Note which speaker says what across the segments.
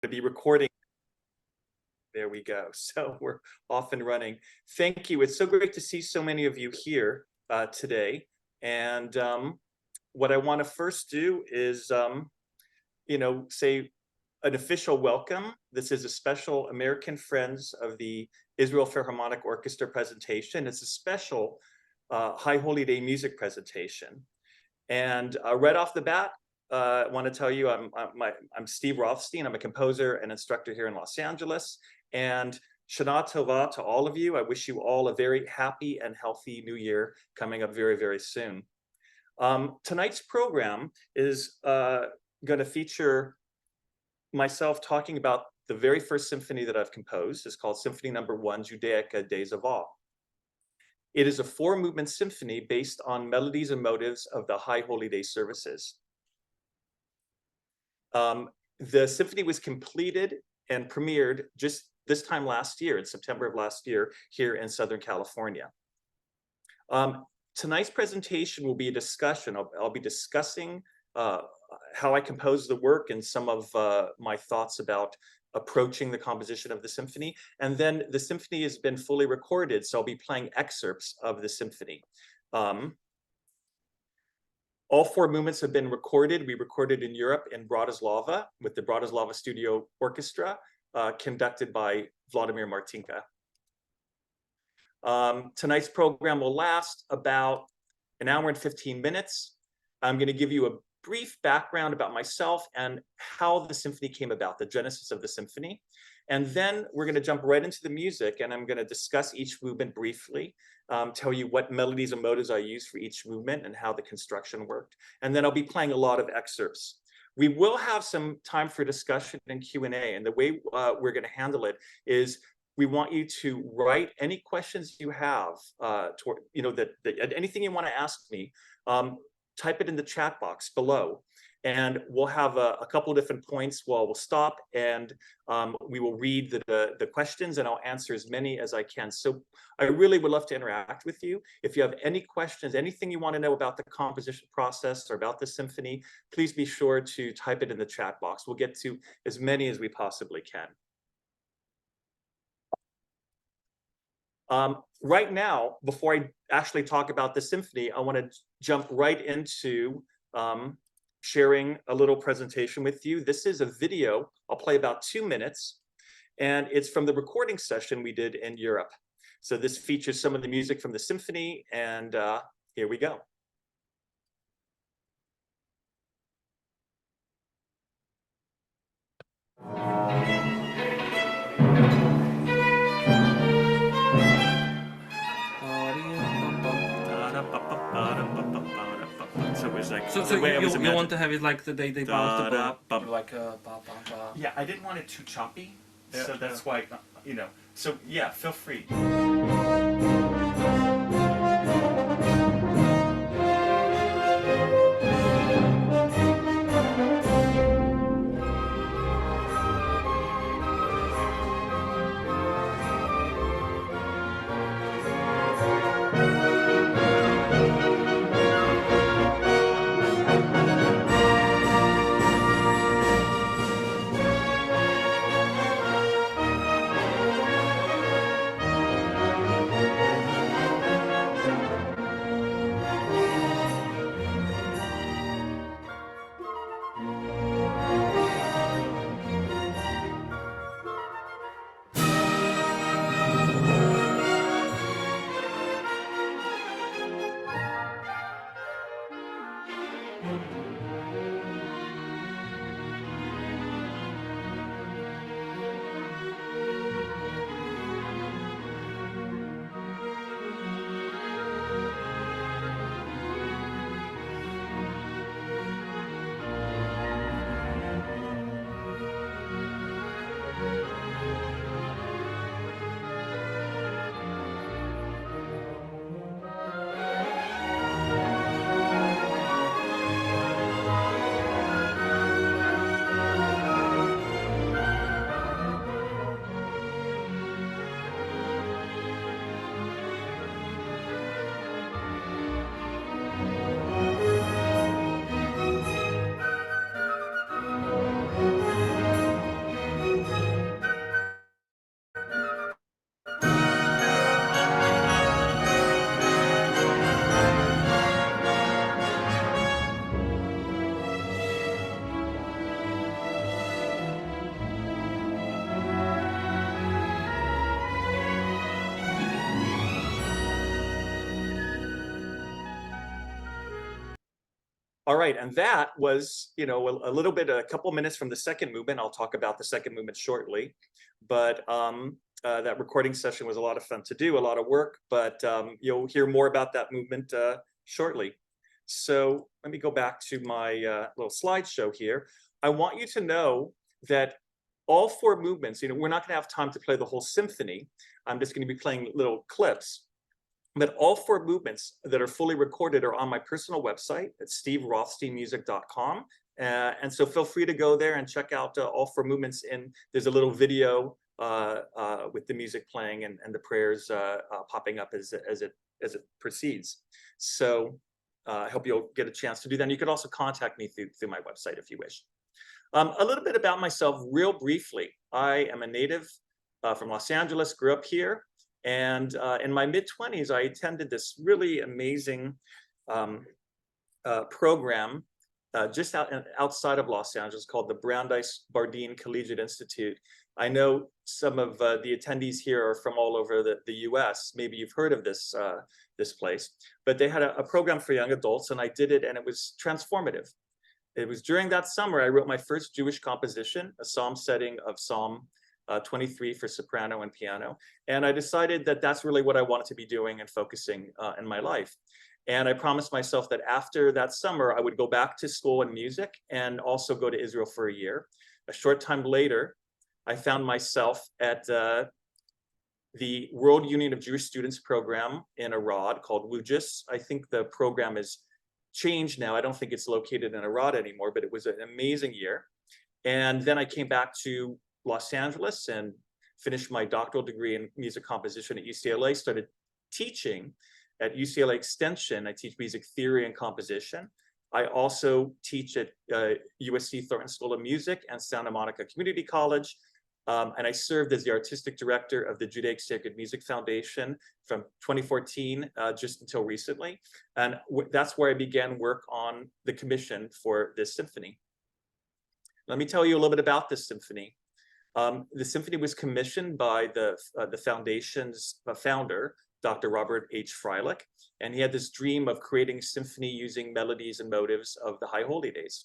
Speaker 1: to be recording. There we go. So we're off and running. Thank you. It's so great to see so many of you here today. And what I want to first do is, say an official welcome. This is a special American Friends of the Israel Philharmonic Orchestra presentation. It's a special High Holy Day music presentation. And right off the bat, I want to tell you I'm Steve Rothstein. I'm a composer and instructor here in Los Angeles. And Shana Tova to all of you. I wish you all a very happy and healthy new year coming up very, very soon. Tonight's program is going to feature myself talking about the very first symphony that I've composed. It's called Symphony No. 1, Judaica, Days of Awe. It is a 4-movement symphony based on melodies and motives of the High Holy Day services. The symphony was completed and premiered just this time last year, in September of last year, here in Southern California. Tonight's presentation will be a discussion. I'll be discussing how I composed the work and some of my thoughts about approaching the composition of the symphony. And then the symphony has been fully recorded, so I'll be playing excerpts of the symphony. All 4 movements have been recorded. We recorded in Europe in Bratislava with the Bratislava Studio Orchestra, conducted by Vladimir Martinka. Tonight's program will last about an hour and 15 minutes. I'm going to give you a brief background about myself and how the symphony came about, the genesis of the symphony. And then we're going to jump right into the music, and I'm going to discuss each movement briefly, tell you what melodies and motives I used for each movement and how the construction worked. And then I'll be playing a lot of excerpts. We will have some time for discussion and Q&A, and the way we're going to handle it is we want you to write any questions you have, anything you want to ask me, type it in the chat box below. And we'll have a couple of different points where we'll stop and we will read the questions, and I'll answer as many as I can. So I really would love to interact with you. If you have any questions, anything you want to know about the composition process or about the symphony, please be sure to type it in the chat box. We'll get to as many as we possibly can. Right now, before I actually talk about the symphony, I want to jump right into sharing a little presentation with you. This is a video. I'll play about 2 minutes, and it's from the recording session we did in Europe. So this features some of the music from the symphony, and here we go.
Speaker 2: So you want to have it like they bounce the bop, like a ba ba ba.
Speaker 1: Yeah, I didn't want it too choppy, so that's why, So yeah, feel free. All right, and that was, a little bit, a couple minutes from the second movement. I'll talk about the second movement shortly, but that recording session was a lot of fun to do, a lot of work, but you'll hear more about that movement shortly. So let me go back to my little slideshow here. I want you to know that all four movements, we're not going to have time to play the whole symphony. I'm just going to be playing little clips. But all four movements that are fully recorded are on my personal website at steverothsteinmusic.com. And so feel free to go there and check out all four movements. And there's a little video with the music playing and the prayers popping up as it proceeds. So I hope you'll get a chance to do that. And you could also contact me through my website if you wish. A little bit about myself real briefly. I am a native from Los Angeles, grew up here. And in my mid-20s, I attended this really amazing program just outside of Los Angeles called the Brandeis Bardeen Collegiate Institute. I know some of the attendees here are from all over the US. Maybe you've heard of this place, but they had a program for young adults, and I did it, and it was transformative. It was during that summer I wrote my first Jewish composition, a psalm setting of Psalm 23 for soprano and piano. And I decided that that's really what I wanted to be doing and focusing in my life. And I promised myself that after that summer, I would go back to school in music and also go to Israel for a year. A short time later, I found myself at the World Union of Jewish Students program in Arad called WUJIS. I think the program is changed now. I don't think it's located in Arad anymore, but it was an amazing year. And then I came back to Los Angeles and finished my doctoral degree in music composition at UCLA, started teaching at UCLA Extension. I teach music theory and composition. I also teach at USC Thornton School of Music and Santa Monica Community College. And I served as the artistic director of the Judaica Sacred Music Foundation from 2014 just until recently. And that's where I began work on the commission for this symphony. Let me tell you a little bit about this symphony. The symphony was commissioned by the foundation's founder, Dr. Robert H. Freilich, and he had this dream of creating a symphony using melodies and motives of the High Holy Days.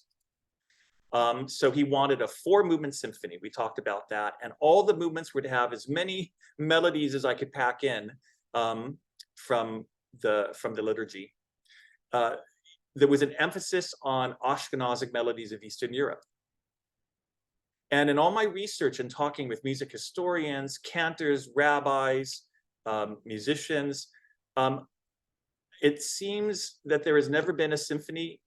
Speaker 1: So he wanted a 4-movement symphony. We talked about that, and all the movements were to have as many melodies as I could pack in from the liturgy. There was an emphasis on Ashkenazic melodies of Eastern Europe. And in all my research and talking with music historians, cantors, rabbis, musicians, it seems that there has never been a symphony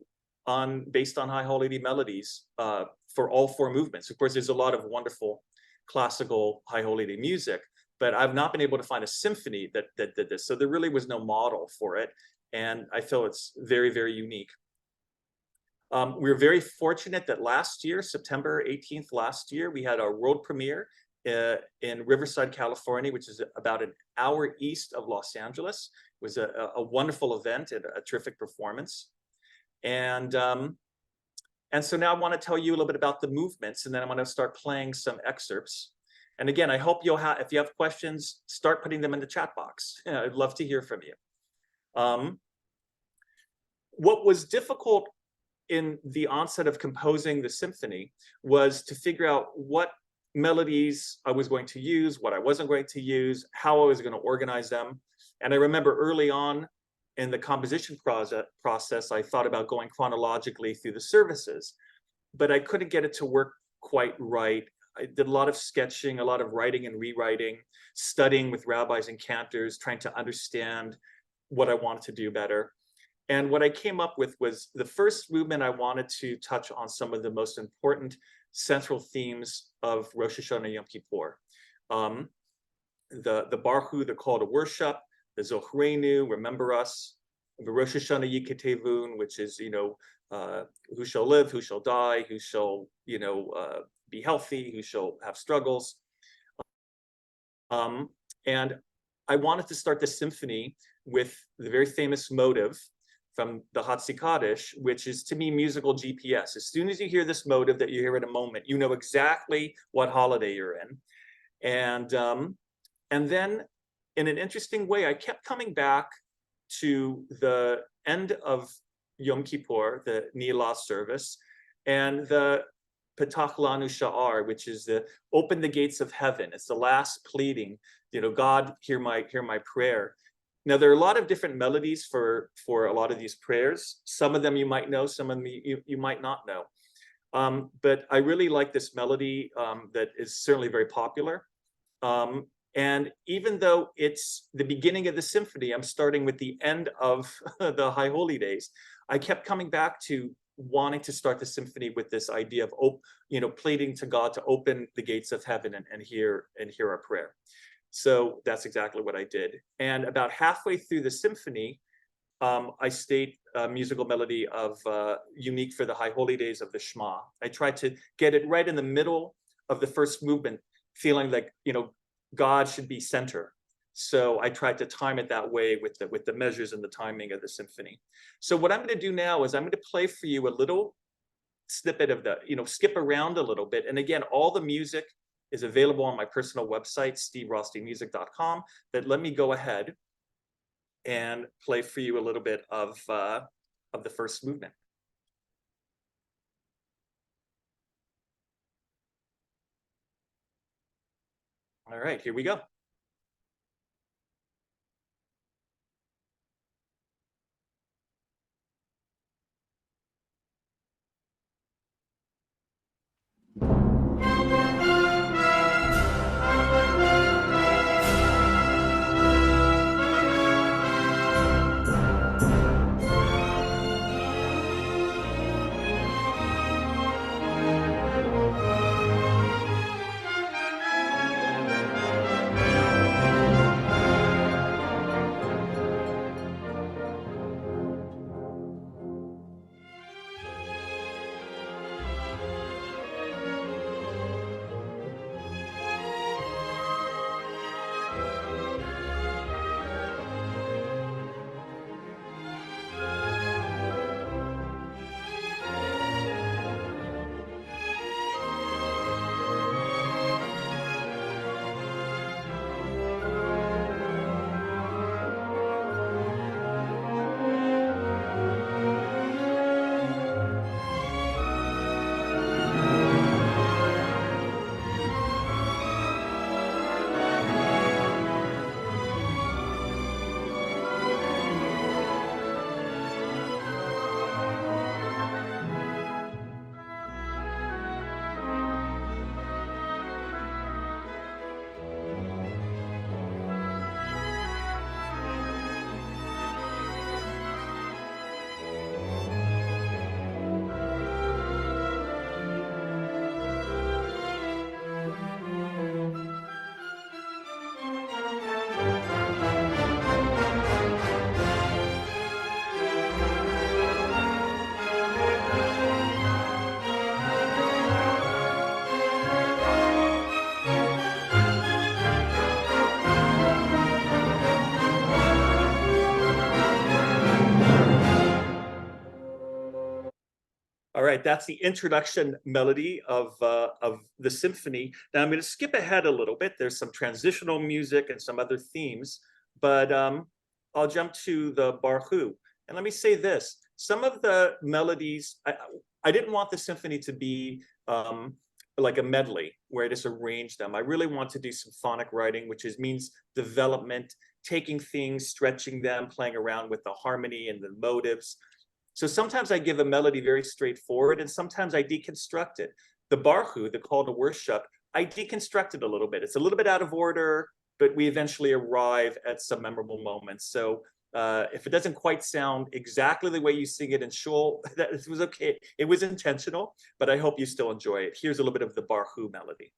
Speaker 1: based on High Holy Day melodies for all 4 movements. Of course, there's a lot of wonderful classical High Holy Day music, but I've not been able to find a symphony that did this. So there really was no model for it. And I feel it's very, very unique. We were very fortunate that last year, September 18th last year, we had our world premiere in Riverside, California, which is about an hour east of Los Angeles. It was a wonderful event and a terrific performance. And so now I want to tell you a little bit about the movements, and then I'm going to start playing some excerpts. And again, I hope if you have questions, start putting them in the chat box. I'd love to hear from you. What was difficult in the onset of composing the symphony was to figure out what melodies I was going to use, what I wasn't going to use, how I was going to organize them. And I remember early on in the composition process, I thought about going chronologically through the services, but I couldn't get it to work quite right. I did a lot of sketching, a lot of writing and rewriting, studying with rabbis and cantors, trying to understand what I wanted to do better. And what I came up with was the first movement. I wanted to touch on some of the most important central themes of Rosh Hashanah Yom Kippur. The Baruch, the call to worship, the Zochreinu, remember us, the Rosh Hashanah Yiketevun, which is, who shall live, who shall die, who shall, be healthy, who shall have struggles. And I wanted to start the symphony with the very famous motive from the Hatzikadish, which is, to me, musical GPS. As soon as you hear this motive that you hear in a moment, you know exactly what holiday you're in. And then, in an interesting way, I kept coming back to the end of Yom Kippur, the Neilah service, and the Petach Lanu Sha'ar, which is the open the gates of heaven. It's the last pleading, God, hear my prayer. Now, there are a lot of different melodies for a lot of these prayers. Some of them you might know, some of them you might not know. But I really like this melody that is certainly very popular. And even though it's the beginning of the symphony, I'm starting with the end of the High Holy Days. I kept coming back to wanting to start the symphony with this idea of, pleading to God to open the gates of heaven and hear our prayer. So that's exactly what I did. And about halfway through the symphony, I state a musical melody of unique for the High Holy Days of the Shema. I tried to get it right in the middle of the first movement, feeling like, God should be center. So I tried to time it that way with the measures and the timing of the symphony. So what I'm going to do now is I'm going to play for you a little snippet of the, skip around a little bit. And again, all the music is available on my personal website, steverothsteinmusic.com. But let me go ahead and play for you a little bit of the first movement. All right, here we go. All right, that's the introduction melody of the symphony. Now I'm going to skip ahead a little bit. There's some transitional music and some other themes, but I'll jump to the Barhu. And let me say this, some of the melodies, I didn't want the symphony to be like a medley where I just arrange them. I really want to do symphonic writing, which means development, taking things, stretching them, playing around with the harmony and the motives. So sometimes I give a melody very straightforward, and sometimes I deconstruct it. The Barhu, the call to worship, I deconstruct it a little bit. It's a little bit out of order, but we eventually arrive at some memorable moments. So if it doesn't quite sound exactly the way you sing it in Shul, that it was okay. It was intentional, but I hope you still enjoy it. Here's a little bit of the Barhu melody.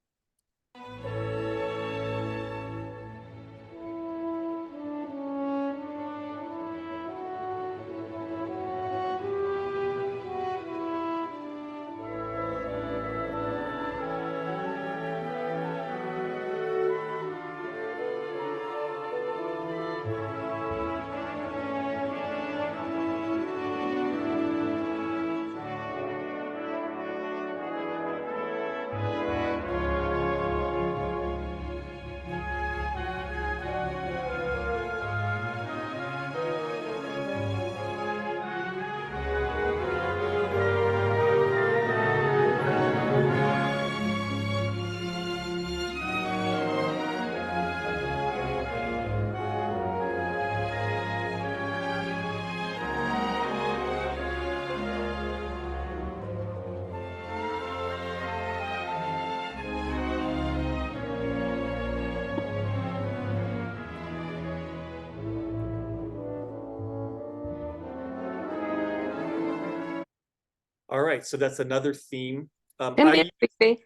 Speaker 1: All right, so that's another theme.
Speaker 3: Come here, baby.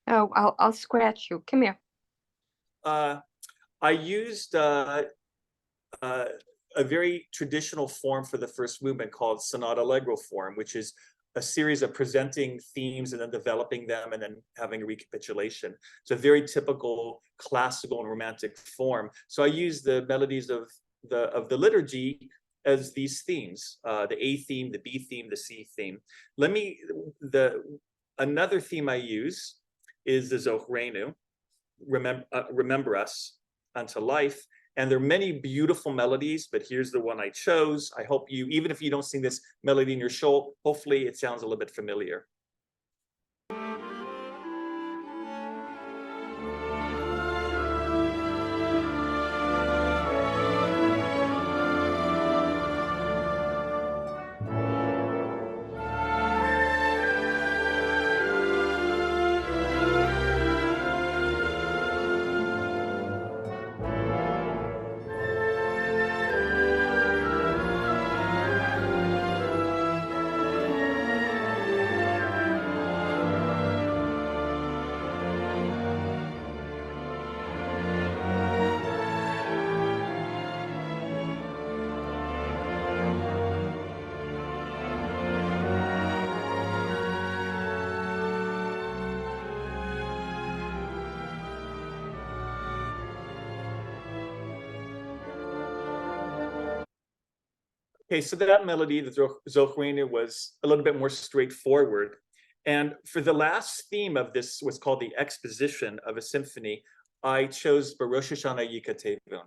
Speaker 3: Oh, I'll scratch you. Come here.
Speaker 1: I used a very traditional form for the first movement called sonata allegro form, which is a series of presenting themes and then developing them and then having a recapitulation. It's a very typical classical and romantic form. So I use the melodies of the liturgy as these themes, the A theme, the B theme, the C theme. Another theme I use is the Zochrenu, remember us unto life. And there are many beautiful melodies, but here's the one I chose. I hope you, even if you don't sing this melody in your show, hopefully it sounds a little bit familiar. Okay, so that melody, the Zochrenu, was a little bit more straightforward. And for the last theme of this, what's called the exposition of a symphony, I chose Rosh Hashanah Yikatevon.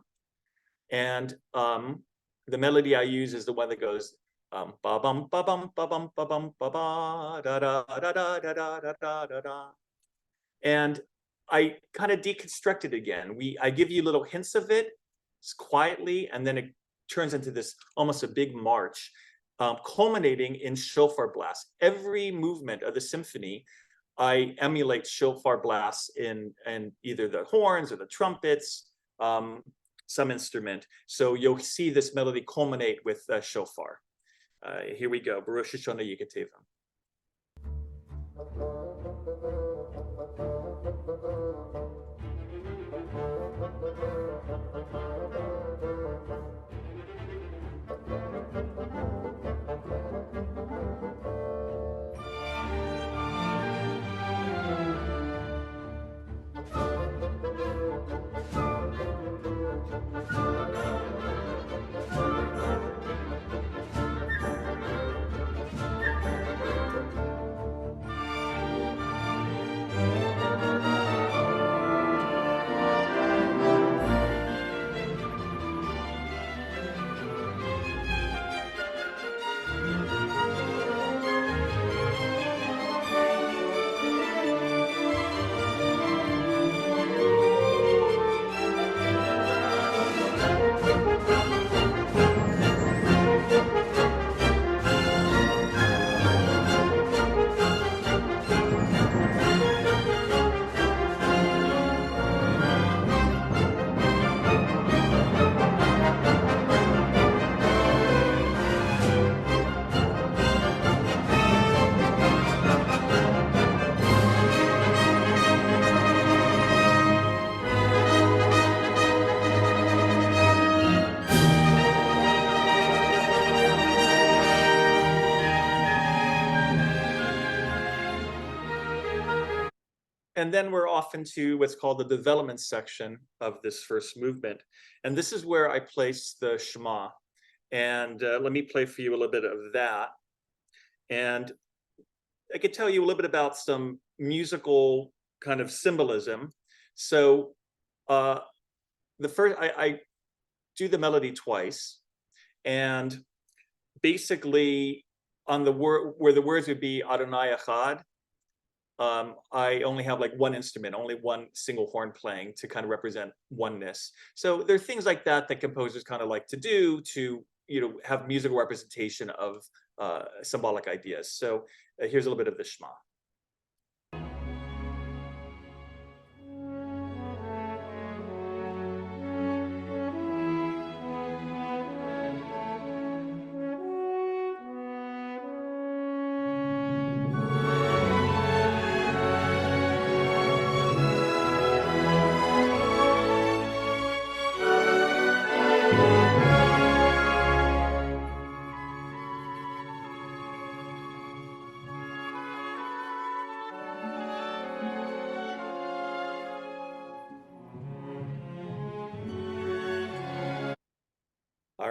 Speaker 1: And the melody I use is the one that goes ba bum ba bum ba bum ba bum ba ba da da da da da da da da da. And I kind of deconstruct it again. I give you little hints of it quietly, and then it turns into this almost a big march, culminating in shofar blasts. Every movement of the symphony, I emulate shofar blasts in either the horns or the trumpets, some instrument. So you'll see this melody culminate with shofar. Here we go, Rosh Hashanah Yikatevon. And then we're off into what's called the development section of this first movement. And this is where I place the Shema. And let me play for you a little bit of that. And I could tell you a little bit about some musical kind of symbolism. So the first, I do the melody twice. And basically on the word where the words would be Adonai Echad, I only have like one instrument, only one single horn playing to kind of represent oneness. So there are things like that that composers kind of like to do to, have musical representation of symbolic ideas. So here's a little bit of the Shema.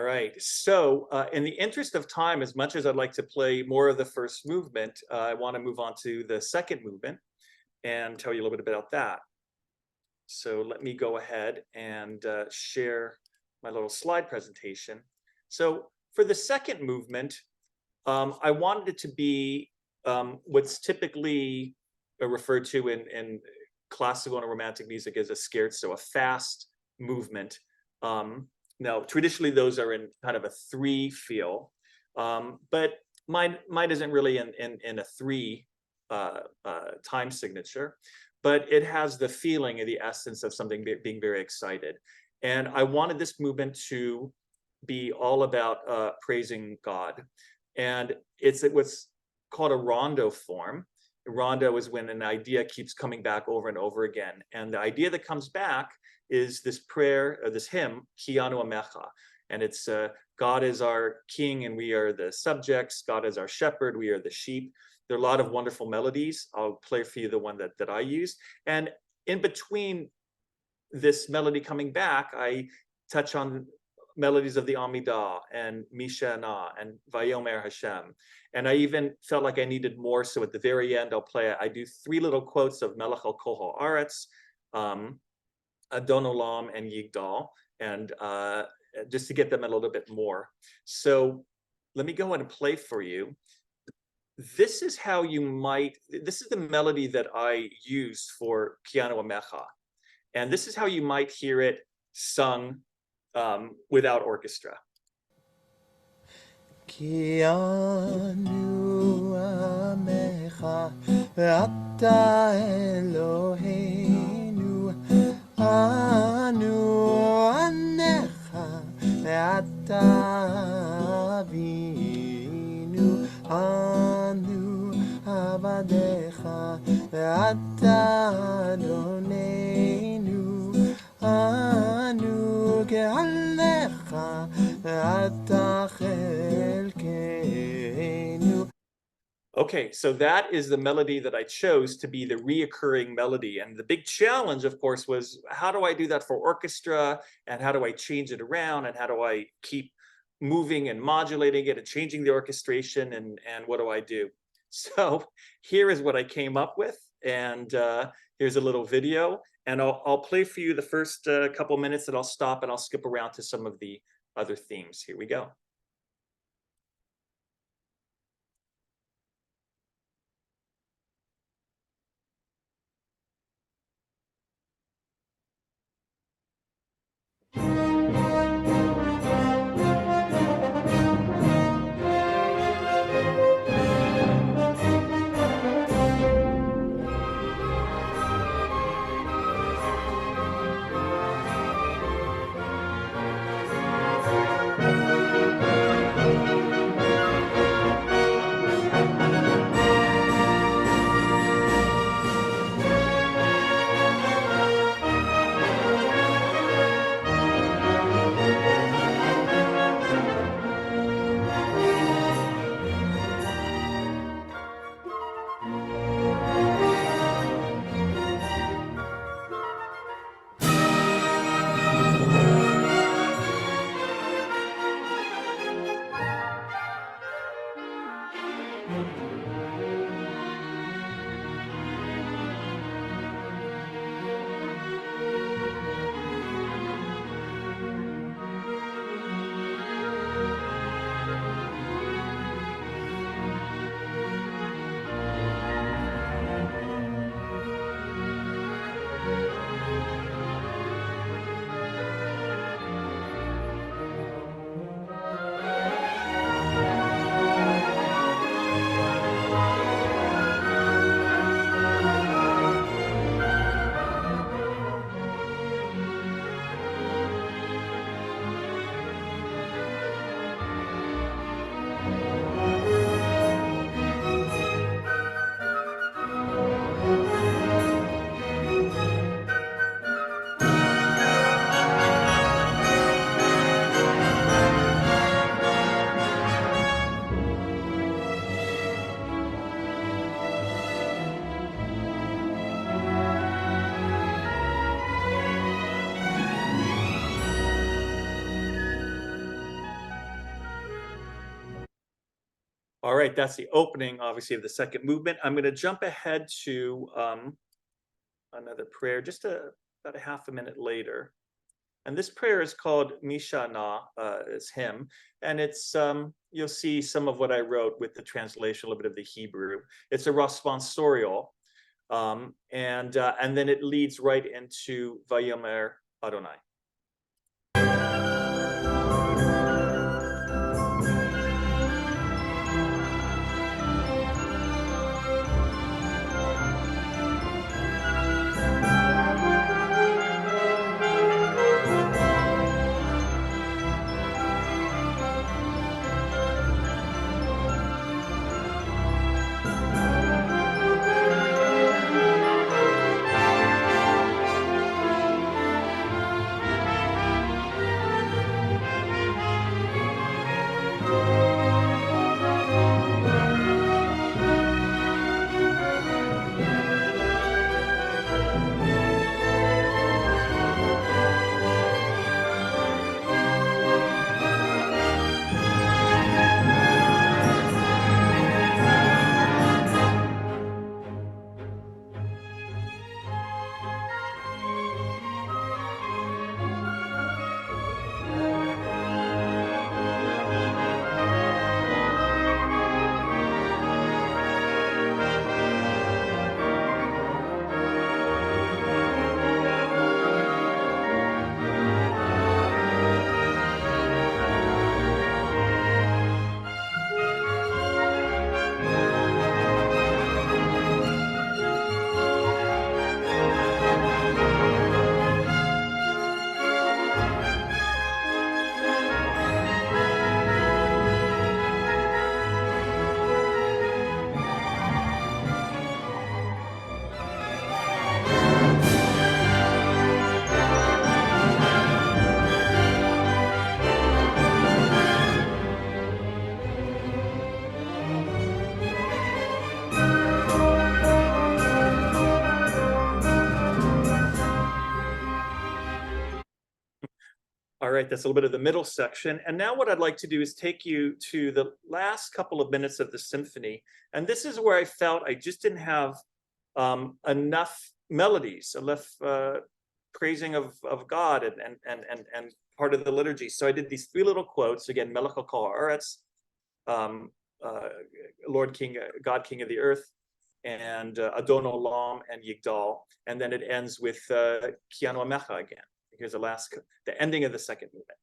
Speaker 1: right. So in the interest of time, as much as I'd like to play more of the first movement, I want to move on to the second movement and tell you a little bit about that. So let me go ahead and share my little slide presentation. So for the second movement, I wanted it to be what's typically referred to in classical and romantic music as a scherzo, a fast movement. Now, traditionally, those are in kind of a 3 feel, but mine isn't really in a 3 time signature, but it has the feeling and the essence of something being very excited. And I wanted this movement to be all about praising God. And it's what's called a rondo form. Rondo is when an idea keeps coming back over and over again. And the idea that comes back is this prayer, this hymn, Ki anu amecha. And it's God is our king and we are the subjects. God is our shepherd, we are the sheep. There are a lot of wonderful melodies. I'll play for you the one that I use. And in between this melody coming back, I touch on melodies of the Amidah and Mishana and Vayomer Hashem. And I even felt like I needed more. So at the very end, I do 3 little quotes of Melech al Kol Haaretz, Adon Olam, and Yigdal, and just to get them a little bit more. So let me go ahead and play for you. This is the melody that I used for Ki anu amecha. And this is how you might hear it sung without orchestra.
Speaker 4: Ki anu amecha ve'ata Eloheinu anu anecha ve'ata avinu anu abadecha ve'ata Adonenu anu ge'alecha ve'ata chelkeinu.
Speaker 1: Okay, so that is the melody that I chose to be the reoccurring melody. And the big challenge, of course, was how do I do that for orchestra? And how do I change it around? And how do I keep moving and modulating it and changing the orchestration? And what do I do? So here is what I came up with. And here's a little video. And I'll play for you the first couple minutes, and I'll stop and I'll skip around to some of the other themes. Here we go. All right, that's the opening, obviously, of the second movement. I'm going to jump ahead to another prayer just about a half a minute later. And this prayer is called Mishana, is hymn, and it's you'll see some of what I wrote with the translation, a little bit of the Hebrew. It's a responsorial, and then it leads right into Vayomer Adonai. All right, that's a little bit of the middle section. And now what I'd like to do is take you to the last couple of minutes of the symphony. And this is where I felt I just didn't have enough melodies, enough praising of God and part of the liturgy. So I did these three little quotes, again, Melech HaKol Haaretz, Lord King, God King of the earth, and Adon Olam and Yigdal. And then it ends with Kianu Amecha again. Here's the ending of the second movement.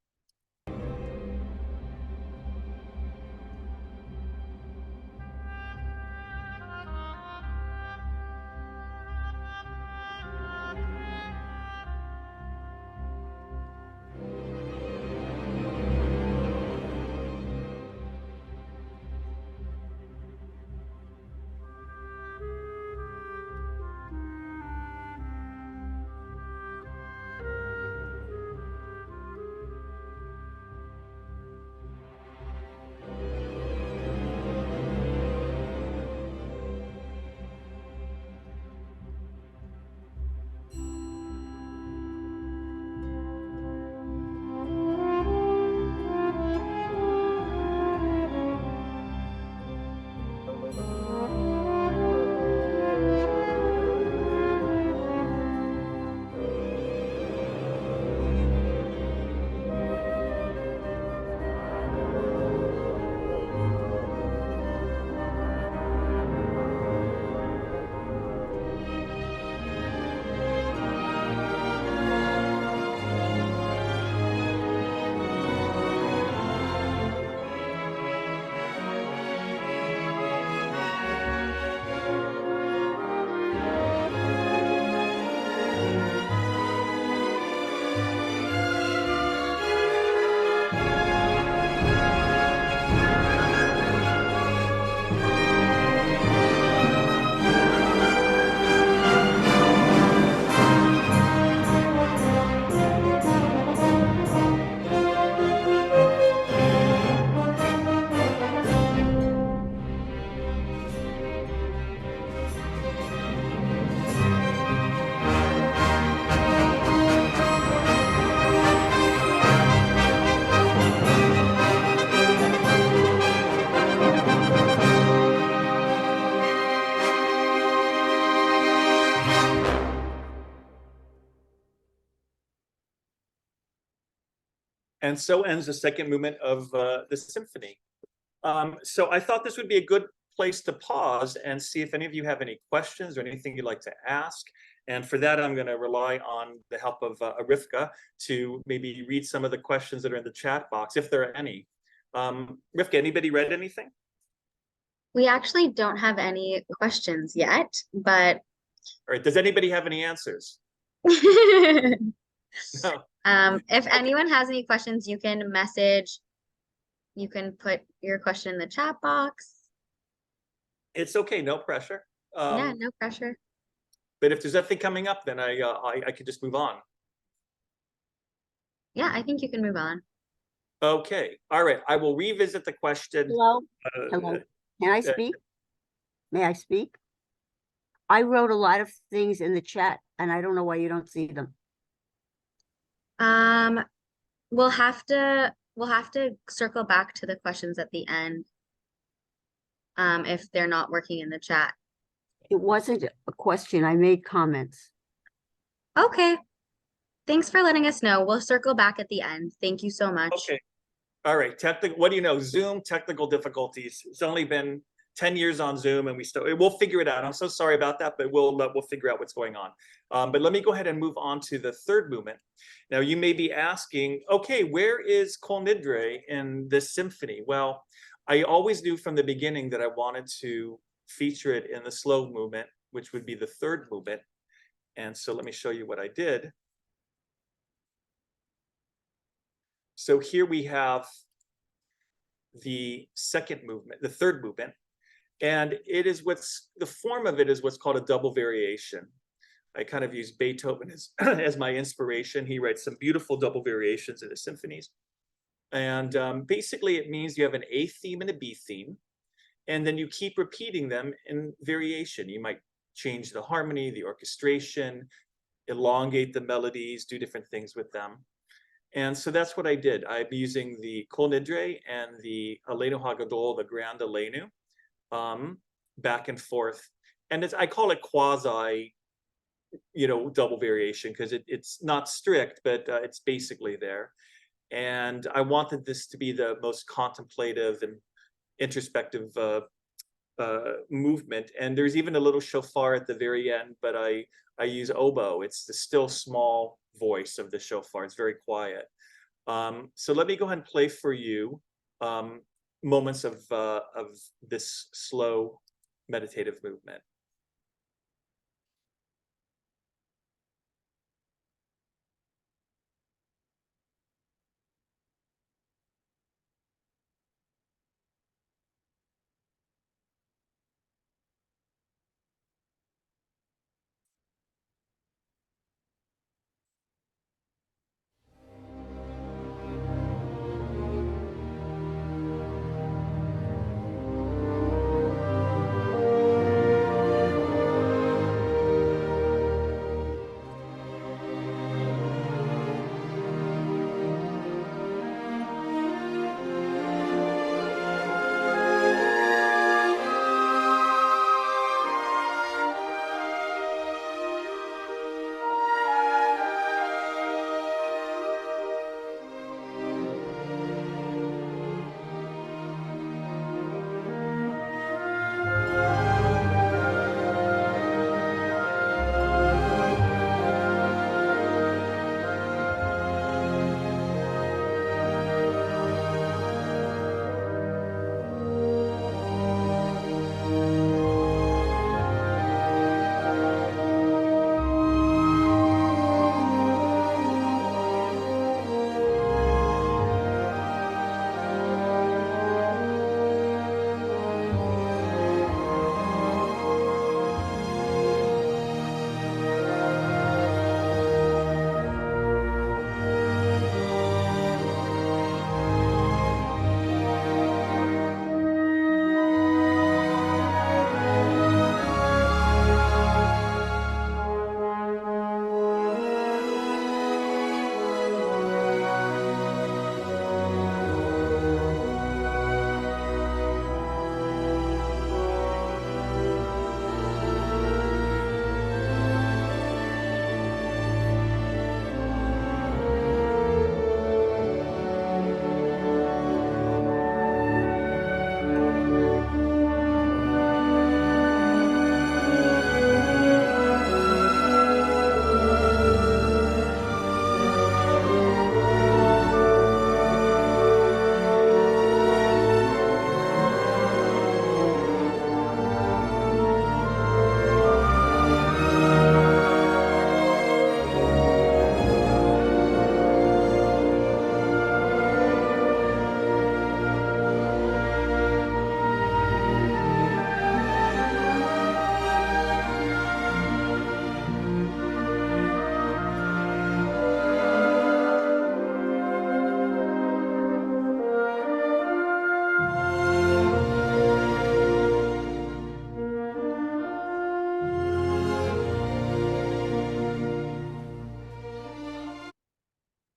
Speaker 1: And so ends the second movement of the symphony. So I thought this would be a good place to pause and see if any of you have any questions or anything you'd like to ask. And for that, I'm going to rely on the help of Rivka to maybe read some of the questions that are in the chat box, if there are any. Rivka, anybody read anything?
Speaker 5: We actually don't have any questions yet, but
Speaker 1: All right, does anybody have any answers? No.
Speaker 5: If anyone has any questions, you can put your question in the chat box.
Speaker 1: It's okay, no pressure.
Speaker 5: Yeah, no pressure.
Speaker 1: But if there's nothing coming up, then I could just move on.
Speaker 5: Yeah, I think you can move on.
Speaker 1: Okay, all right, I will revisit the question.
Speaker 6: Hello, hello. Can I speak? May I speak? I wrote a lot of things in the chat and I don't know why you don't see them.
Speaker 5: We'll have to circle back to the questions at the end. If they're not working in the chat.
Speaker 6: It wasn't a question. I made comments.
Speaker 5: Okay. Thanks for letting us know. We'll circle back at the end. Thank you so much.
Speaker 1: Okay. All right. What do you know? Zoom technical difficulties. It's only been 10 years on Zoom and we'll figure it out. I'm so sorry about that, but we'll figure out what's going on. But let me go ahead and move on to the third movement. Now you may be asking, okay, where is Kol Nidre in this symphony? Well, I always knew from the beginning that I wanted to feature it in the slow movement, which would be the third movement. And so let me show you what I did. So here we have the second movement, the third movement, and it is the form of it is what's called a double variation. I kind of use Beethoven as my inspiration. He writes some beautiful double variations in his symphonies. And basically it means you have an A theme and a B theme, and then you keep repeating them in variation. You might change the harmony, the orchestration, elongate the melodies, do different things with them. And so that's what I did. I'm using the Kol Nidre and the Aleinu Hagadol, the Grand Aleinu, back and forth. And I call it quasi, double variation because it's not strict, but it's basically there. And I wanted this to be the most contemplative and introspective movement. And there's even a little shofar at the very end, but I use oboe. It's the still small voice of the shofar. It's very quiet. So let me go ahead and play for you moments of this slow meditative movement.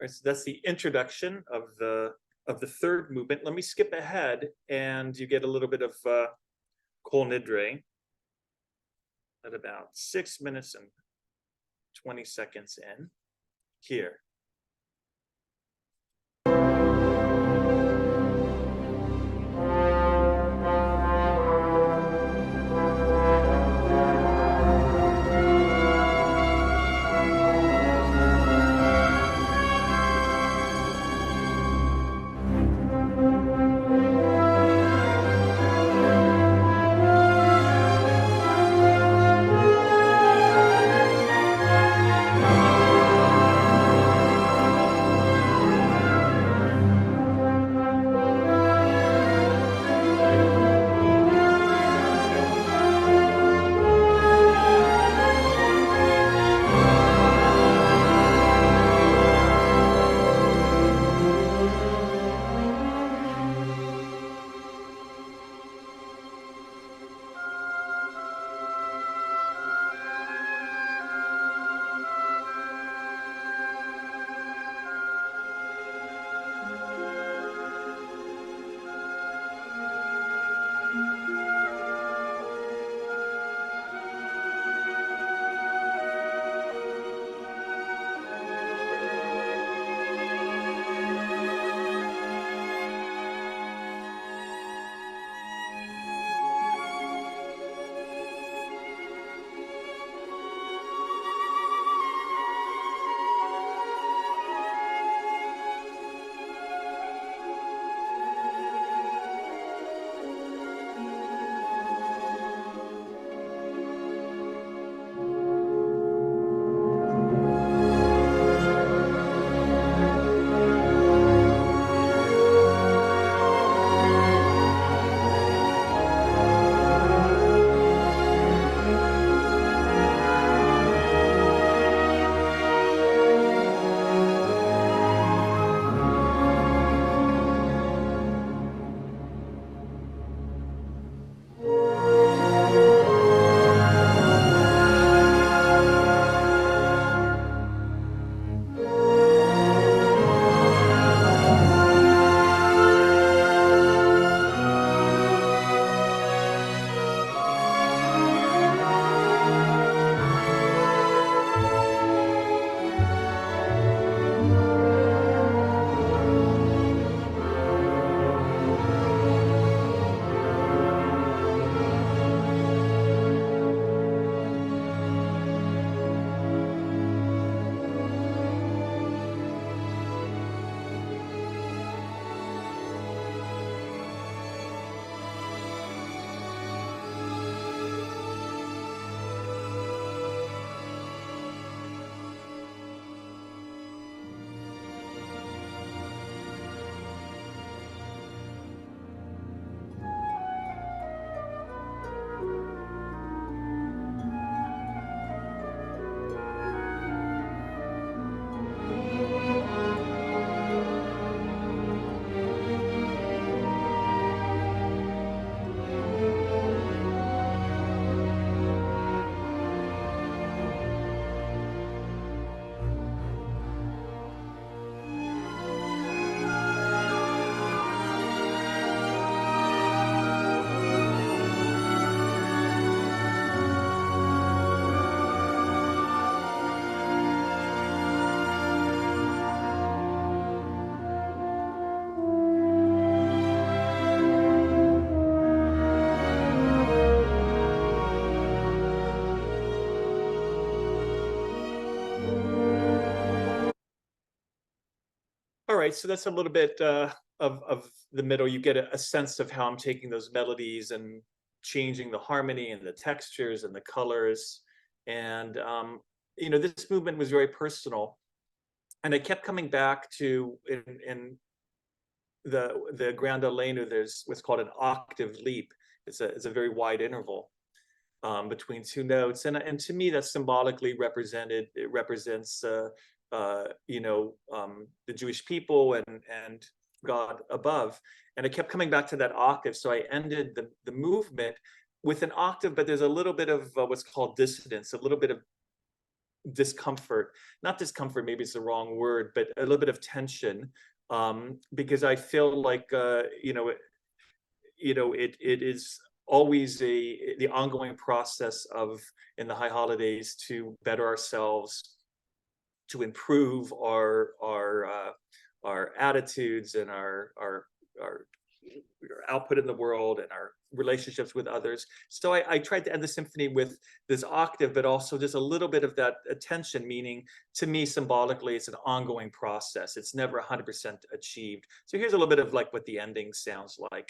Speaker 1: right, so that's the introduction of the third movement. Let me skip ahead, and you get a little bit of Kol Nidre at about 6 minutes and 20 seconds in here. All right, so that's a little bit of the middle. You get a sense of how I'm taking those melodies and changing the harmony and the textures and the colors. And this movement was very personal, and I kept coming back to in the Grand Alenu. There's what's called an octave leap. It's a very wide interval between two notes, and to me that symbolically represents the Jewish people and God above. And I kept coming back to that octave. So I ended the movement with an octave, but there's a little bit of what's called dissonance, a little bit of discomfort, not discomfort, maybe it's the wrong word, but a little bit of tension, because I feel like, it is always the ongoing process of, in the high holidays, to better ourselves, to improve our attitudes and our output in the world and our relationships with others. So I tried to end the symphony with this octave, but also just a little bit of that attention, meaning to me, symbolically, it's an ongoing process. It's never 100% achieved. So here's a little bit of like what the ending sounds like.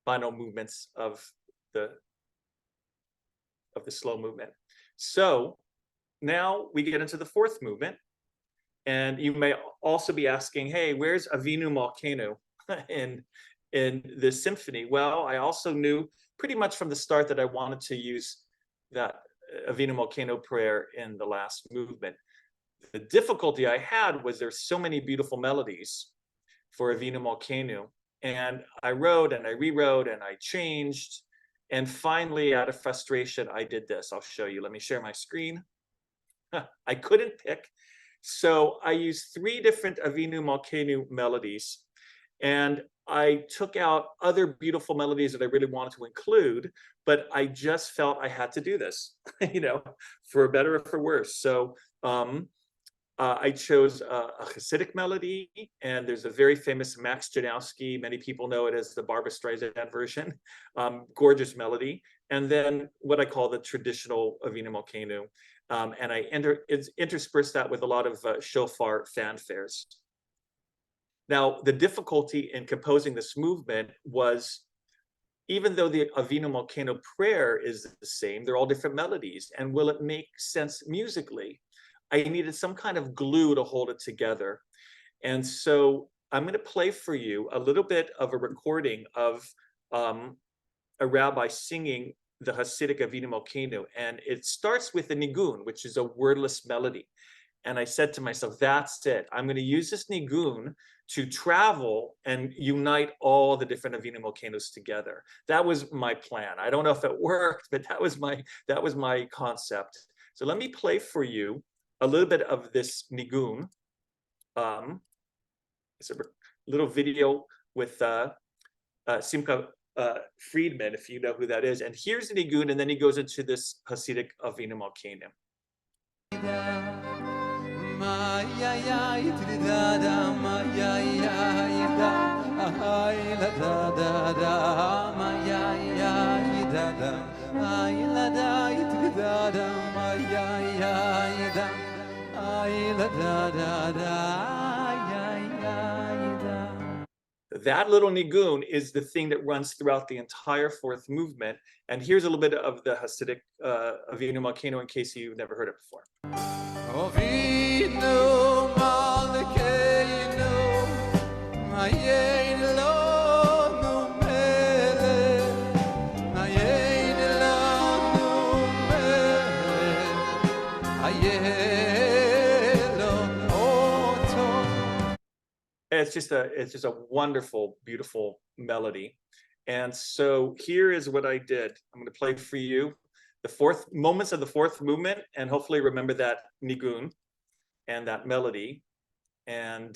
Speaker 1: Final movements of the slow movement. So now we get into the fourth movement, and you may also be asking, hey, where's Avinu Malkeinu in this symphony? Well, I also knew pretty much from the start that I wanted to use that Avinu Malkeinu prayer in the last movement. The difficulty I had was there's so many beautiful melodies for Avinu Malkeinu. And I wrote and I rewrote and I changed. And finally, out of frustration, I did this. I'll show you. Let me share my screen. I couldn't pick. So I used 3 different Avinu Malkeinu melodies. And I took out other beautiful melodies that I really wanted to include, but I just felt I had to do this, for better or for worse. So I chose a Hasidic melody, and there's a very famous Max Janowski, many people know it as the Barbra Streisand version, gorgeous melody, and then what I call the traditional Avinu Malkeinu, and I interspersed that with a lot of shofar fanfares. Now, the difficulty in composing this movement was, even though the Avinu Malkeinu prayer is the same, they're all different melodies, and will it make sense musically? I needed some kind of glue to hold it together. And so I'm going to play for you a little bit of a recording of a rabbi singing the Hasidic Avinu Malkeinu. And it starts with a nigun, which is a wordless melody. And I said to myself, that's it. I'm going to use this nigun to travel and unite all the different Avinu Malkeinus together. That was my plan. I don't know if it worked, but that was my concept. So let me play for you a little bit of this nigun. It's a little video with Simcha Friedman, if you know who that is. And here's the nigun, and then he goes into this Hasidic Avinu Malkeinu. That little nigun is the thing that runs throughout the entire fourth movement. And here's a little bit of the Hasidic Avinu Malkeinu in case you've never heard it before. Avinu Malkeinu, Ayin Lonu Melech, Ayin Lonu Melech, Ayin Lonu Oto. It's just a wonderful, beautiful melody. And so here is what I did. I'm going to play for you the fourth moments of the fourth movement, and hopefully remember that nigun and that melody. And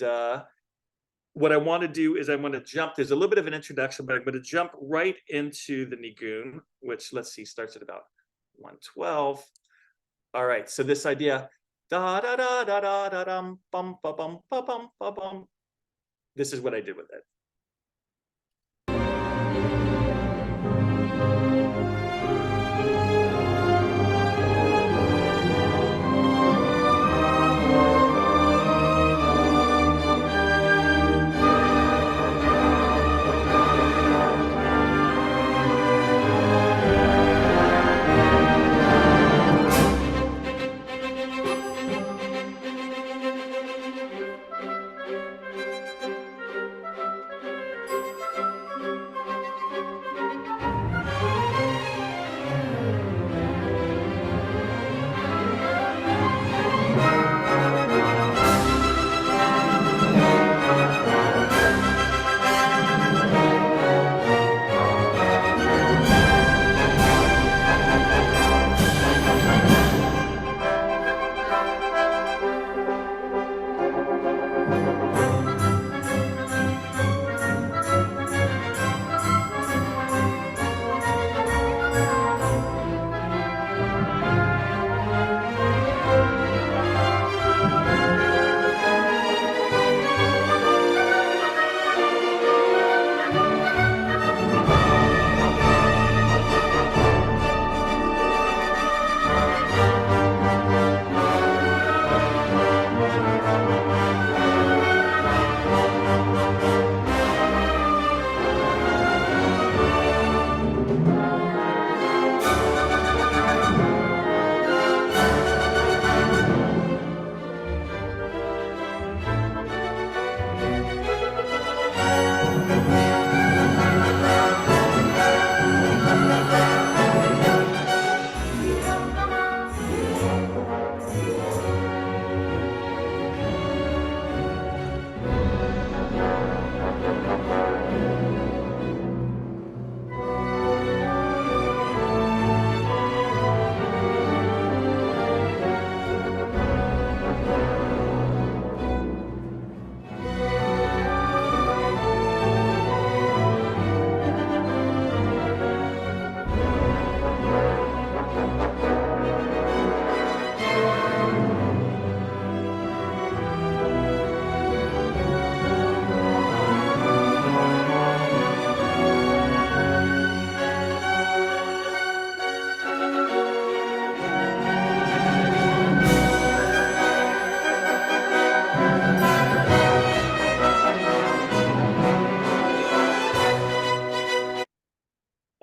Speaker 1: what I want to do is I want to jump. There's a little bit of an introduction, but I'm going to jump right into the nigun, which, let's see, starts at about 112. All right, so this idea, da da da da da da dum bum ba bum ba bum ba bum. This is what I did with it.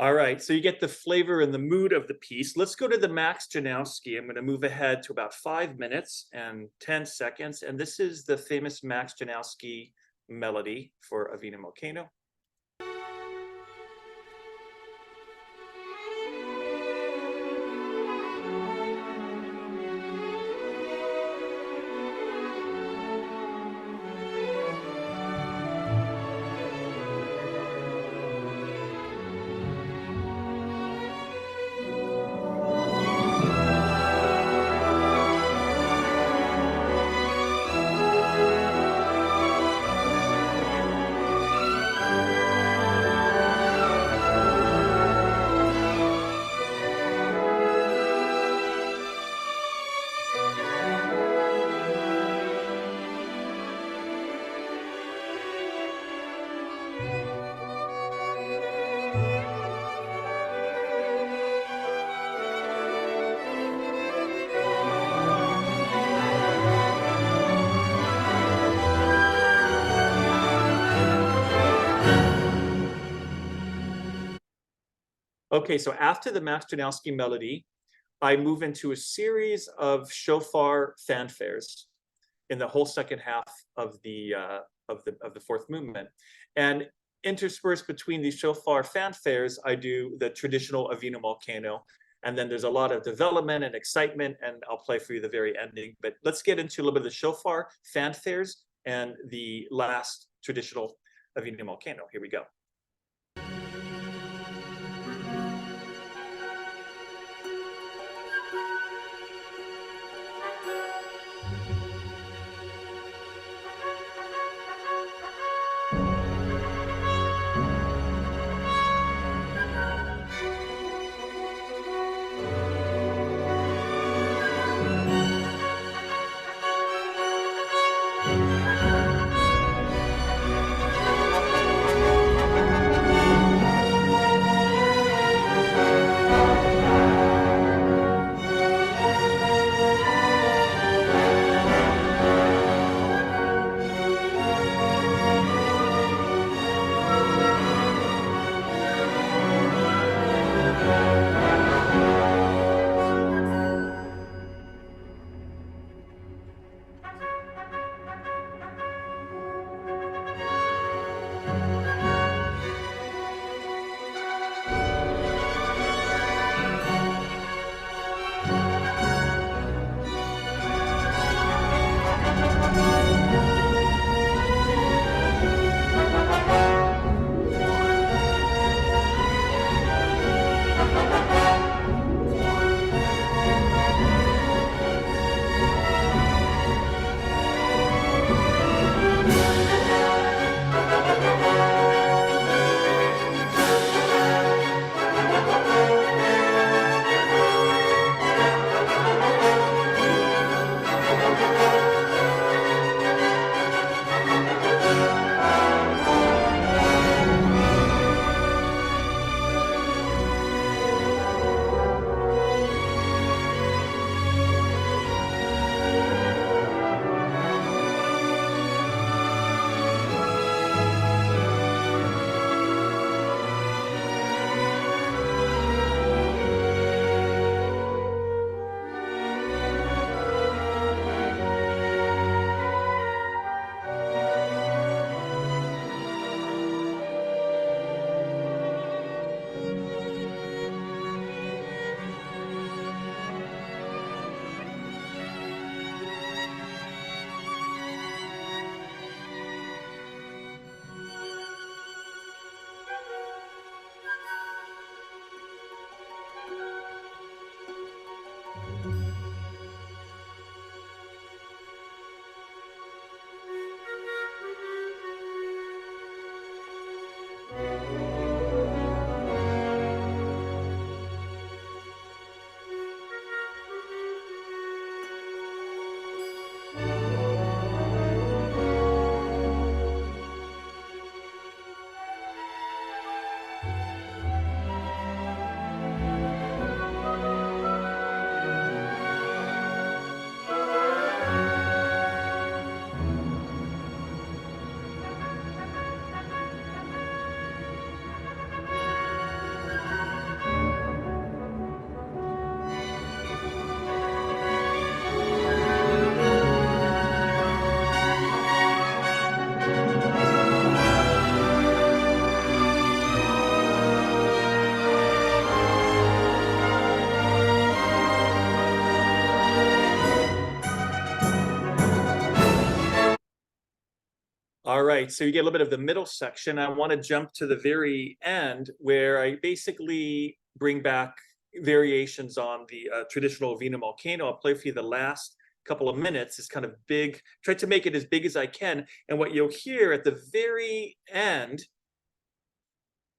Speaker 1: All right, so you get the flavor and the mood of the piece. Let's go to the Max Janowski. I'm going to move ahead to about 5 minutes and 10 seconds. And this is the famous Max Janowski melody for Avinu Malkeinu. Okay, so after the Max Janowski melody, I move into a series of shofar fanfares in the whole second half of the fourth movement, and interspersed between these shofar fanfares, I do the traditional Avinu Malkeinu, and then there's a lot of development and excitement, and I'll play for you the very ending. But let's get into a little bit of the shofar fanfares and the last traditional Avinu Malkeinu. Here we go. All right, so you get a little bit of the middle section. I want to jump to the very end where I basically bring back variations on the traditional Vina Volcano. I'll play for you the last couple of minutes. It's kind of big, try to make it as big as I can. And what you'll hear at the very end,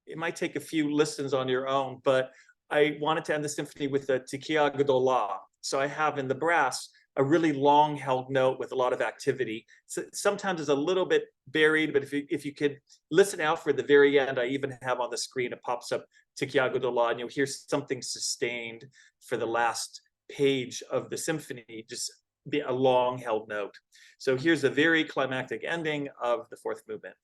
Speaker 1: it might take a few listens on your own, but I wanted to end the symphony with the Tekiah Gedolah. So I have in the brass a really long held note with a lot of activity. So sometimes it's a little bit buried, but if you could listen out for the very end, I even have on the screen, it pops up Tekiah Gedolah, and you'll hear something sustained for the last page of the symphony, just be a long held note. So here's a very climactic ending of the fourth movement.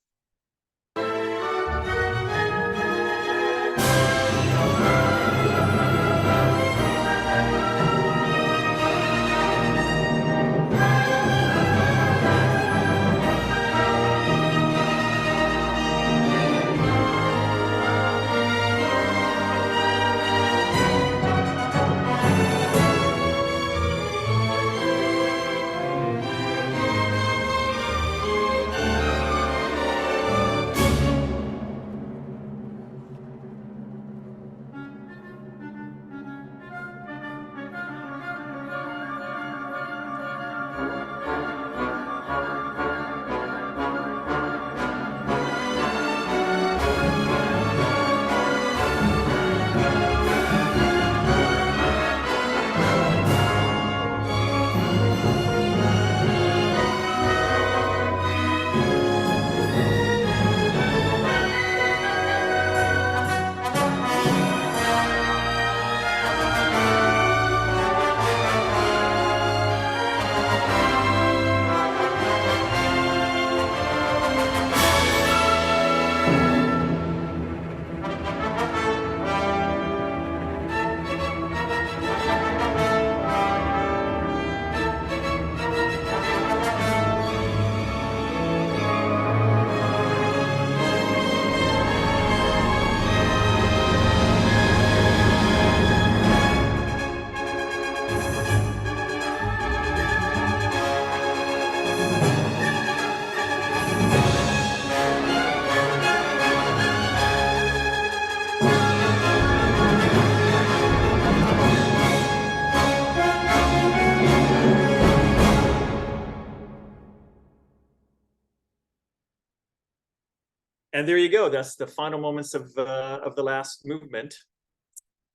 Speaker 1: And there you go. That's the final moments of the last movement.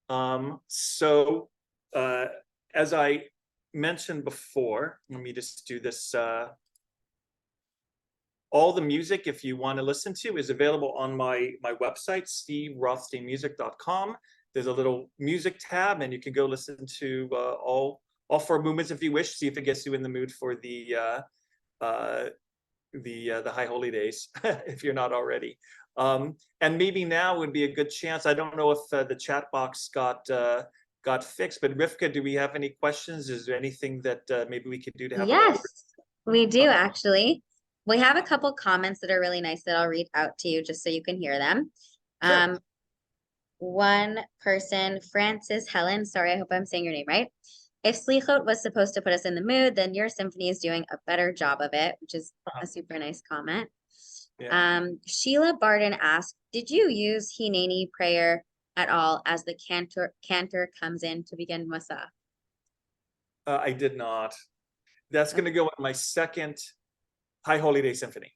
Speaker 1: As I mentioned before, let me just do this. All the music, if you want to listen to, is available on my website, steverothsteinmusic.com. There's a little music tab, and you can go listen to all four movements if you wish. See if it gets you in the mood for the High Holy Days, if you're not already. And maybe now would be a good chance. I don't know if the chat box got fixed, but Rivka, do we have any questions? Is there anything that maybe we could do to have?
Speaker 5: Yes, we do actually. We have a couple comments that are really nice that I'll read out to you just so you can hear them.
Speaker 1: Sure.
Speaker 5: One person, Francis Helen, sorry, I hope I'm saying your name right. If Slichot was supposed to put us in the mood, then your symphony is doing a better job of it, which is a super nice comment.
Speaker 1: Yeah.
Speaker 5: Sheila Barden asked, did you use Hineni prayer at all as the cantor comes in to begin Masa?
Speaker 1: I did not. That's going to go in my second High Holy Day Symphony.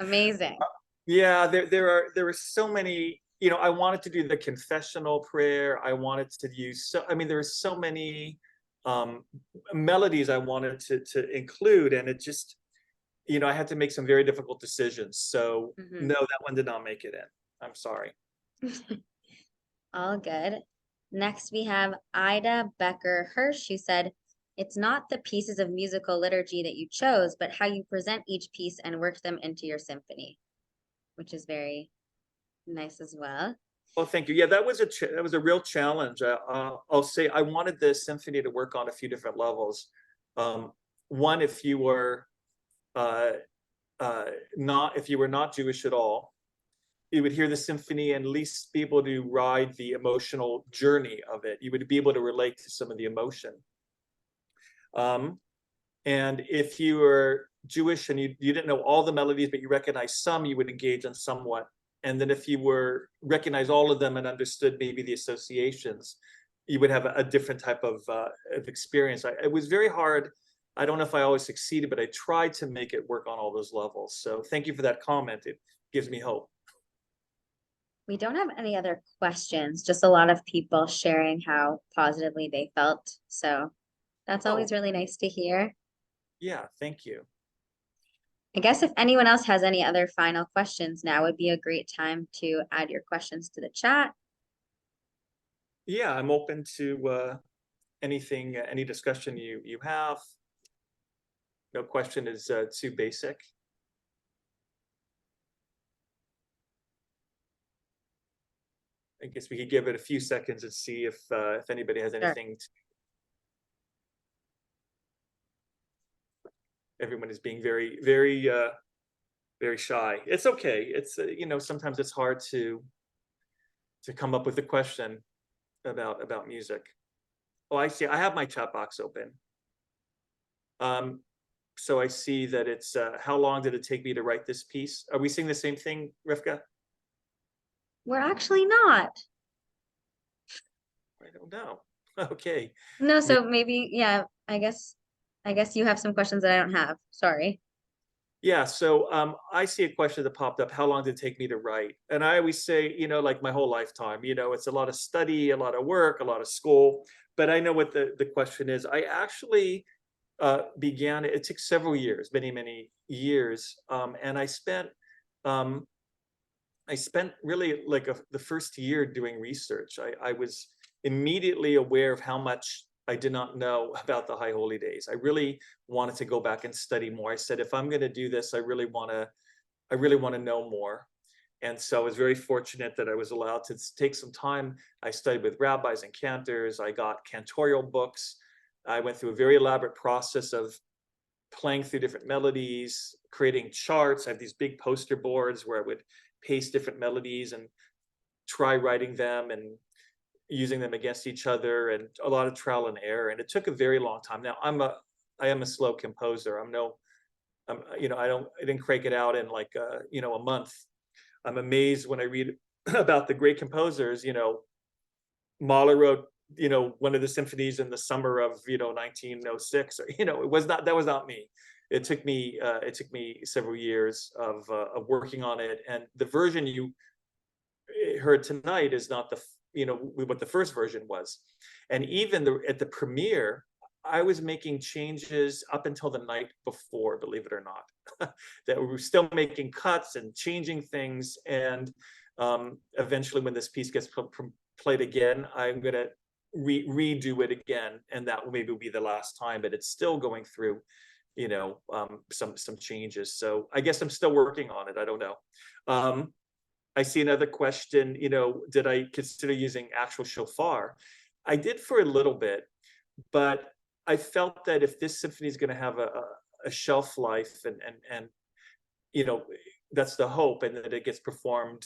Speaker 5: Amazing.
Speaker 1: Yeah, there are so many. You know, I wanted to do the confessional prayer. I wanted to use there are so many melodies I wanted to include, and it just, I had to make some very difficult decisions. So no, that one did not make it in. I'm sorry.
Speaker 5: All good. Next we have Ida Becker Hirsch, who said, it's not the pieces of musical liturgy that you chose, but how you present each piece and work them into your symphony, which is very nice as well.
Speaker 1: Well, thank you. Yeah, that was a real challenge. I'll say I wanted the symphony to work on a few different levels. One, if you were not Jewish at all, you would hear the symphony and at least be able to ride the emotional journey of it. You would be able to relate to some of the emotion. And if you were Jewish and you didn't know all the melodies, but you recognized some, you would engage on somewhat. And then if you were recognize all of them and understood maybe the associations, you would have a different type of experience. It was very hard. I don't know if I always succeeded, but I tried to make it work on all those levels. So thank you for that comment. It gives me hope.
Speaker 5: We don't have any other questions, just a lot of people sharing how positively they felt. So that's always really nice to hear.
Speaker 1: Yeah, thank you.
Speaker 5: I guess if anyone else has any other final questions, now would be a great time to add your questions to the chat.
Speaker 1: Yeah, I'm open to anything, any discussion you have. No question is too basic. I guess we could give it a few seconds and see if anybody has anything. Everyone is being very, very, very shy. It's okay. It's you know, sometimes it's hard to come up with a question about music. Oh, I see. I have my chat box open. So I see that it's how long did it take me to write this piece? Are we seeing the same thing, Rivka?
Speaker 5: We're actually not.
Speaker 1: I don't know. Okay.
Speaker 5: No, so maybe, yeah, I guess you have some questions that I don't have. Sorry.
Speaker 1: Yeah, so I see a question that popped up. How long did it take me to write? And I always say, you know, like my whole lifetime, you know, it's a lot of study, a lot of work, a lot of school. But I know what the question is. I actually began, it took several years, many years. And I spent really like the first year doing research. I was immediately aware of how much I did not know about the High Holy Days. I really wanted to go back and study more. I said, if I'm going to do this, I really want to know more. And so I was very fortunate that I was allowed to take some time. I studied with rabbis and cantors. I got cantorial books. I went through a very elaborate process of playing through different melodies, creating charts. I have these big poster boards where I would paste different melodies and try writing them and using them against each other, and a lot of trial and error. And it took a very long time. Now I am a slow composer. You know, I didn't crank it out in like you know, a month. I'm amazed when I read about the great composers. You know, Mahler wrote, you know, one of the symphonies in the summer of, you know, 1906. Or, you know, that was not me. It took me several years of working on it. And the version you heard tonight is not the, you know, what the first version was. And even at the premiere, I was making changes up until the night before, believe it or not, that we were still making cuts and changing things. And eventually when this piece gets played again, I'm going to redo it again. And that will maybe be the last time, but it's still going through, you know, some changes. So I guess I'm still working on it. I don't know. I see another question, you know, did I consider using actual shofar? I did for a little bit, but I felt that if this symphony is going to have a shelf life and, you know, that's the hope, and that it gets performed,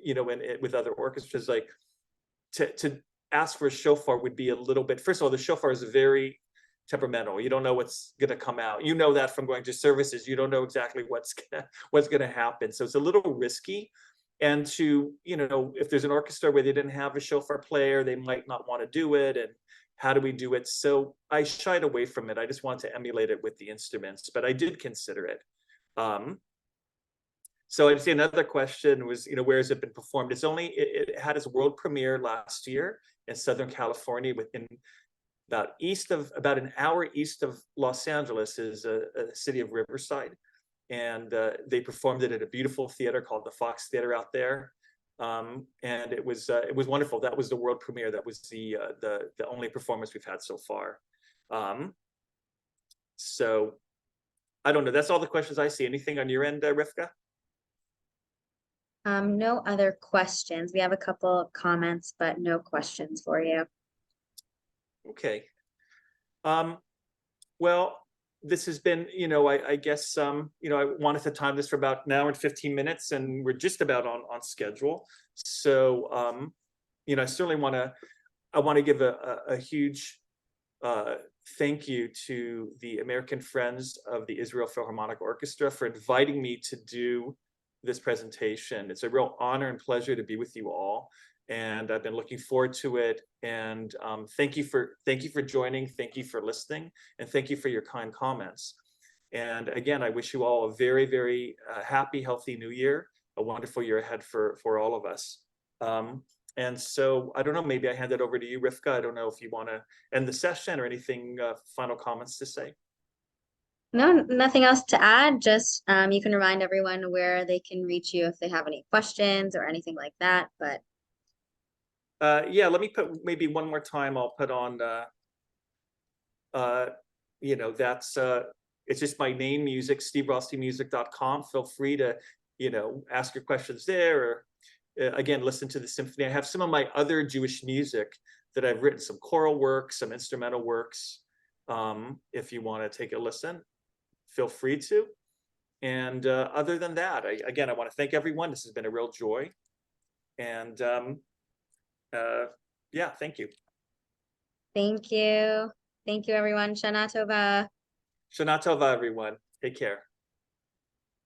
Speaker 1: you know, with other orchestras, like to ask for a shofar would be a little bit, first of all, the shofar is very temperamental. You don't know what's going to come out. You know that from going to services, you don't know exactly what's going to happen. So it's a little risky. And to, you know, if there's an orchestra where they didn't have a shofar player, they might not want to do it. And how do we do it? So I shied away from it. I just wanted to emulate it with the instruments, but I did consider it. So I'd say another question was, you know, where has it been performed? It had its world premiere last year in Southern California, within about an hour east of Los Angeles is a city of Riverside. And they performed it at a beautiful theater called the Fox Theater out there, and it was wonderful. That was the world premiere. That was the only performance we've had so far. So I don't know. That's all the questions I see. Anything on your end, Rivka?
Speaker 5: No other questions. We have a couple of comments, but no questions for you.
Speaker 1: Okay. Well, this has been, you know, I guess, you know, I wanted to time this for about an hour and 15 minutes, and we're just about on schedule. So, you know, I certainly want to give a huge thank you to the American Friends of the Israel Philharmonic Orchestra for inviting me to do this presentation. It's a real honor and pleasure to be with you all, and I've been looking forward to it. And thank you for joining, thank you for listening, and thank you for your kind comments. And again, I wish you all a very, very happy, healthy new year, a wonderful year ahead for all of us. And so I don't know, maybe I hand it over to you, Rivka. I don't know if you want to end the session or anything, final comments to say.
Speaker 5: No, nothing else to add. Just you can remind everyone where they can reach you if they have any questions or anything like that. But
Speaker 1: yeah, let me put maybe one more time. I'll put on, you know, that's it's just my name, music, steverothsteinmusic.com. Feel free to, you know, ask your questions there, or again, listen to the symphony. I have some of my other Jewish music that I've written, some choral works, some instrumental works. If you want to take a listen, feel free to. And other than that, again, I want to thank everyone. This has been a real joy. And yeah, thank you.
Speaker 5: thank you. Thank you, everyone. Shana Tova.
Speaker 1: Shana Tova, everyone. Take care.